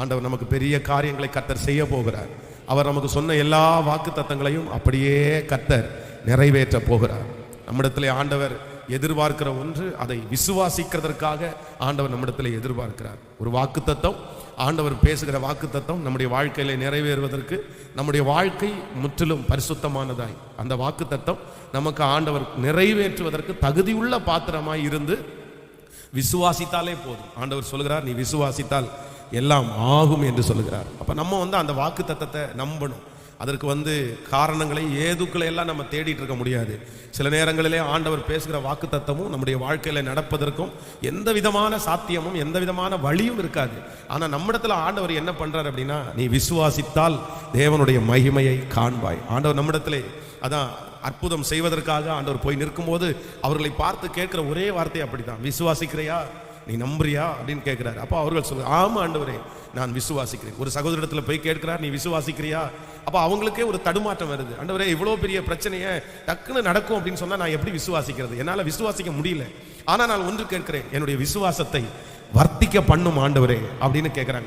ஆண்டவர் நமக்கு பெரிய காரியங்களை கர்த்தர் செய்ய போகிறார். அவர் நமக்கு சொன்ன எல்லா வாக்குத்தத்தங்களையும் அப்படியே கர்த்தர் நிறைவேற்ற போகிறார். நம்மிடத்திலே ஆண்டவர் எதிர்பார்க்கிற ஒன்று, அதை விசுவாசிக்கிறதற்காக ஆண்டவர் நம்மிடத்திலே எதிர்பார்க்கிறார். ஒரு வாக்குத்தத்தம், ஆண்டவர் பேசுகிற வாக்குத்தத்தம் நம்முடைய வாழ்க்கையில நிறைவேறுவதற்கு, நம்முடைய வாழ்க்கை முற்றிலும் பரிசுத்தமானதாய் அந்த வாக்குத்தத்தம் நமக்கு ஆண்டவர் நிறைவேற்றுவதற்கு தகுதியுள்ள பாத்திரமாய் இருந்து விசுவாசித்தாலே போதும். ஆண்டவர் சொல்கிறார், நீ விசுவாசித்தால் எல்லாம் ஆகும் என்று சொல்லுகிறார். அப்ப நம்ம அந்த வாக்குத்தத்தத்தை நம்பணும். அதற்கு காரணங்களை ஏதுக்களை எல்லாம் நம்ம தேடிட்டு இருக்க முடியாது. சில நேரங்களிலே ஆண்டவர் பேசுகிற வாக்குத்தத்தமும் நம்முடைய வாழ்க்கையில நடப்பதற்கும் எந்த விதமான சாத்தியமும் எந்த விதமான வழியும் இருக்காது. ஆனா நம்மிடத்துல ஆண்டவர் என்ன பண்றார் அப்படின்னா, நீ விசுவாசித்தால் தேவனுடைய மகிமையை காண்பாய். ஆண்டவர் நம்மிடத்திலே அதான் அற்புதம் செய்வதற்காக ஆண்டவர் போய் நிற்கும் போது அவர்களை பார்த்து கேட்கிற ஒரே வார்த்தை அப்படித்தான், விசுவாசிக்கிறையா, நீ நம்புறியா அப்படின்னு கேட்கிறார். அப்போ அவர்கள் சொல்றாங்க, ஆமா ஆண்டவரே நான் விசுவாசிக்கிறேன். ஒரு சகோதரத்துல போய் கேட்கிறார், நீ விசுவாசிக்கிறியா? அப்போ அவங்களுக்கே ஒரு தடுமாற்றம் வருது. ஆண்டவரே இவ்வளவு பெரிய பிரச்சனையை டக்குன்னு நடக்கும் அப்படின்னு சொன்னா நான் எப்படி விசுவாசிக்கிறது? என்னால விசுவாசிக்க முடியல. ஆனா நான் ஒன்று கேட்கிறேன், என்னுடைய விசுவாசத்தை வர்த்திக்க பண்ணும் ஆண்டவரே அப்படின்னு கேட்கிறாங்க.